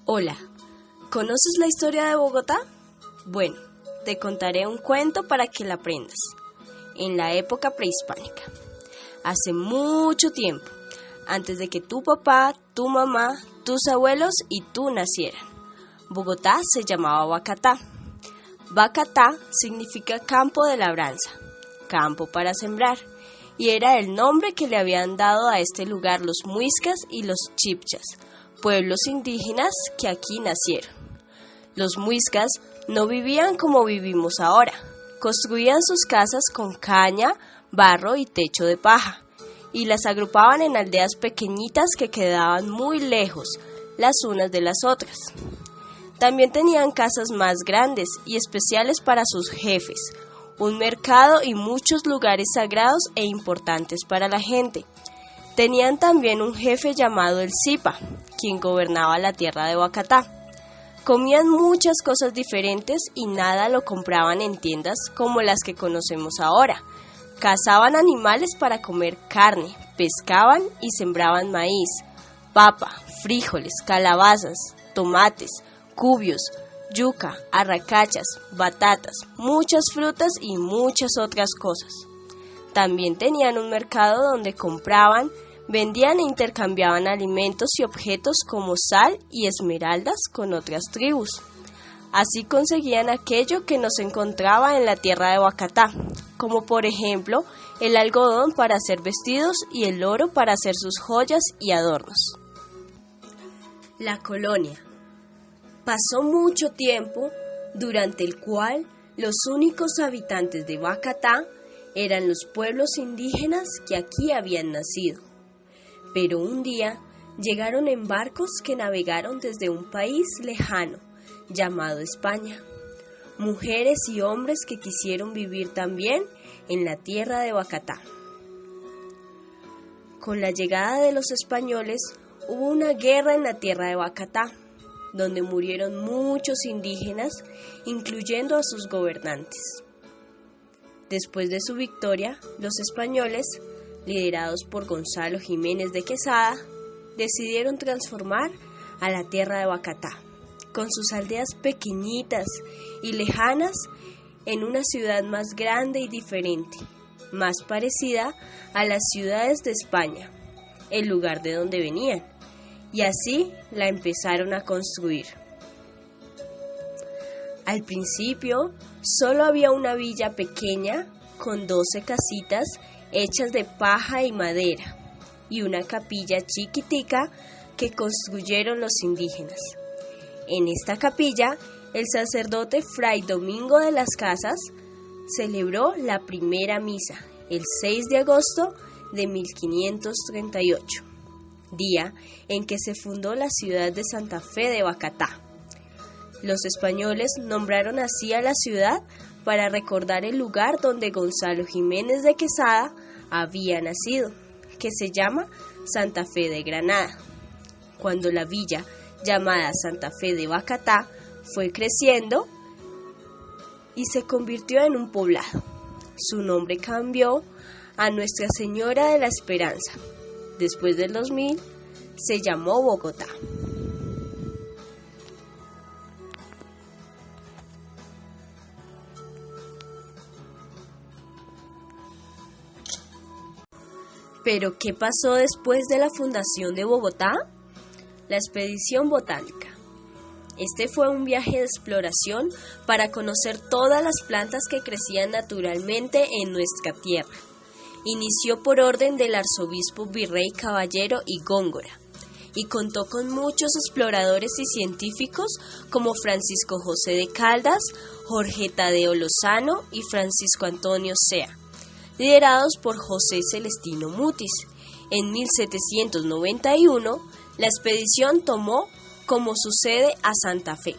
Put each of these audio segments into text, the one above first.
Hola, ¿conoces la historia de Bogotá? Bueno, te contaré un cuento para que la aprendas. En la época prehispánica, hace mucho tiempo, antes de que tu papá, tu mamá, tus abuelos y tú nacieran, Bogotá se llamaba Boacatá. Boacatá significa campo de labranza, campo para sembrar, y era el nombre que le habían dado a este lugar los muiscas y los chibchas, pueblos indígenas que aquí nacieron. Los muiscas no vivían como vivimos ahora, construían sus casas con caña, barro y techo de paja, y las agrupaban en aldeas pequeñitas que quedaban muy lejos las unas de las otras. También tenían casas más grandes y especiales para sus jefes, un mercado y muchos lugares sagrados e importantes para la gente. Tenían también un jefe llamado el Zipa, quien gobernaba la tierra de Boacatá. Comían muchas cosas diferentes y nada lo compraban en tiendas como las que conocemos ahora. Cazaban animales para comer carne, pescaban y sembraban maíz, papa, frijoles, calabazas, tomates, cubios, yuca, arracachas, batatas, muchas frutas y muchas otras cosas. También tenían un mercado donde compraban, vendían e intercambiaban alimentos y objetos como sal y esmeraldas con otras tribus. Así conseguían aquello que no se encontraba en la tierra de Boacatá, como por ejemplo el algodón para hacer vestidos y el oro para hacer sus joyas y adornos. La colonia. Pasó mucho tiempo durante el cual los únicos habitantes de Boacatá eran los pueblos indígenas que aquí habían nacido. Pero un día llegaron en barcos que navegaron desde un país lejano llamado España, mujeres y hombres que quisieron vivir también en la tierra de Boacatá. Con la llegada de los españoles hubo una guerra en la tierra de Boacatá, donde murieron muchos indígenas, incluyendo a sus gobernantes. Después de su victoria, los españoles, liderados por Gonzalo Jiménez de Quesada, decidieron transformar a la tierra de Boacatá, con sus aldeas pequeñitas y lejanas, en una ciudad más grande y diferente, más parecida a las ciudades de España, el lugar de donde venían, y así la empezaron a construir. Al principio, solo había una villa pequeña con 12 casitas hechas de paja y madera, y una capilla chiquitica que construyeron los indígenas. En esta capilla, el sacerdote Fray Domingo de las Casas celebró la primera misa el 6 de agosto de 1538, día en que se fundó la ciudad de Santa Fe de Boacatá. Los españoles nombraron así a la ciudad para recordar el lugar donde Gonzalo Jiménez de Quesada había nacido, que se llama Santa Fe de Granada. Cuando la villa, llamada Santa Fe de Boacatá, fue creciendo y se convirtió en un poblado, su nombre cambió a Nuestra Señora de la Esperanza. Después del 2000, se llamó Bogotá. ¿Pero qué pasó después de la fundación de Bogotá? La expedición botánica. Este fue un viaje de exploración para conocer todas las plantas que crecían naturalmente en nuestra tierra. Inició por orden del arzobispo Virrey Caballero y Góngora, y contó con muchos exploradores y científicos como Francisco José de Caldas, Jorge Tadeo Lozano y Francisco Antonio Sea, liderados por José Celestino Mutis. En 1791, la expedición tomó como su sede a Santa Fe,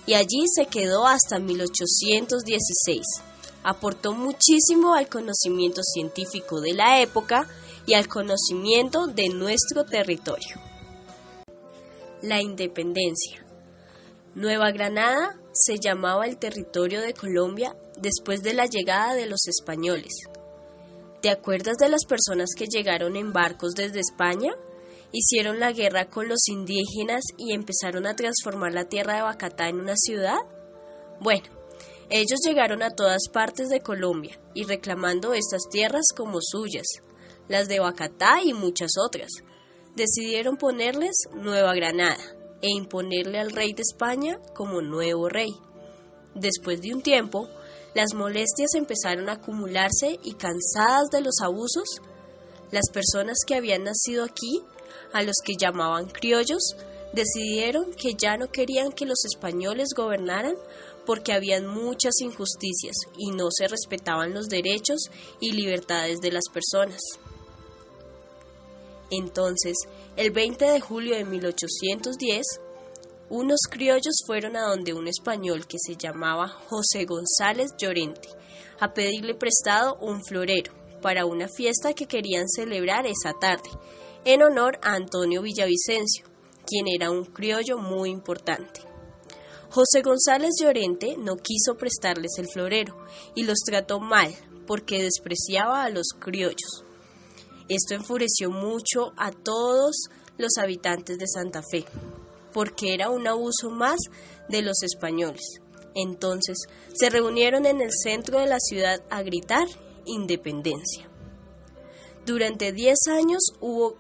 y allí se quedó hasta 1816. Aportó muchísimo al conocimiento científico de la época y al conocimiento de nuestro territorio. La independencia. Nueva Granada se llamaba el territorio de Colombia después de la llegada de los españoles. ¿Te acuerdas de las personas que llegaron en barcos desde España ¿Hicieron la guerra con los indígenas y empezaron a transformar la tierra de Boyacá en una ciudad? Bueno, ellos llegaron a todas partes de Colombia y reclamando estas tierras como suyas, las de Boyacá y muchas otras, decidieron ponerles Nueva Granada e imponerle al rey de España como nuevo rey. Después de un tiempo, las molestias empezaron a acumularse y cansadas de los abusos, las personas que habían nacido aquí, a los que llamaban criollos, decidieron que ya no querían que los españoles gobernaran porque habían muchas injusticias y no se respetaban los derechos y libertades de las personas. Entonces, el 20 de julio de 1810, unos criollos fueron a donde un español que se llamaba José González Llorente a pedirle prestado un florero para una fiesta que querían celebrar esa tarde, en honor a Antonio Villavicencio, quien era un criollo muy importante. José González Llorente no quiso prestarles el florero y los trató mal porque despreciaba a los criollos. Esto enfureció mucho a todos los habitantes de Santa Fe, porque era un abuso más de los españoles. Entonces se reunieron en el centro de la ciudad a gritar independencia. Durante 10 años hubo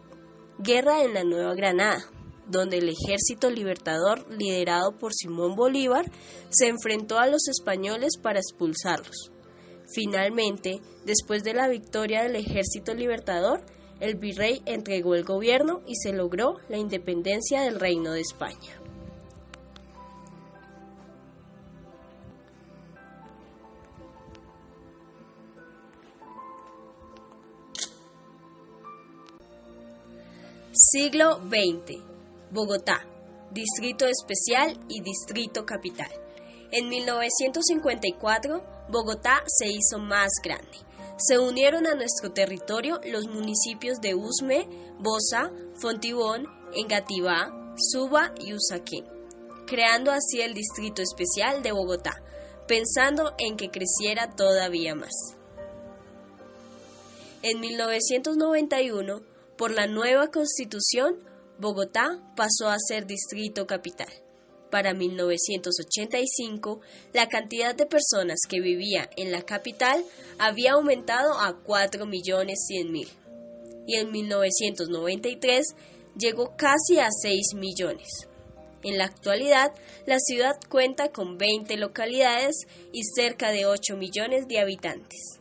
guerra en la Nueva Granada, donde el ejército libertador liderado por Simón Bolívar se enfrentó a los españoles para expulsarlos. Finalmente, después de la victoria del ejército libertador, el virrey entregó el gobierno y se logró la independencia del Reino de España. Siglo XX. Bogotá, Distrito Especial y Distrito Capital. En 1954, Bogotá se hizo más grande. Se unieron a nuestro territorio los municipios de Usme, Bosa, Fontibón, Engativá, Suba y Usaquén, creando así el Distrito Especial de Bogotá, pensando en que creciera todavía más. En 1991, por la nueva Constitución, Bogotá pasó a ser Distrito Capital. Para 1985, la cantidad de personas que vivía en la capital había aumentado a 4.100.000 y en 1993 llegó casi a 6 millones. En la actualidad, la ciudad cuenta con 20 localidades y cerca de 8 millones de habitantes.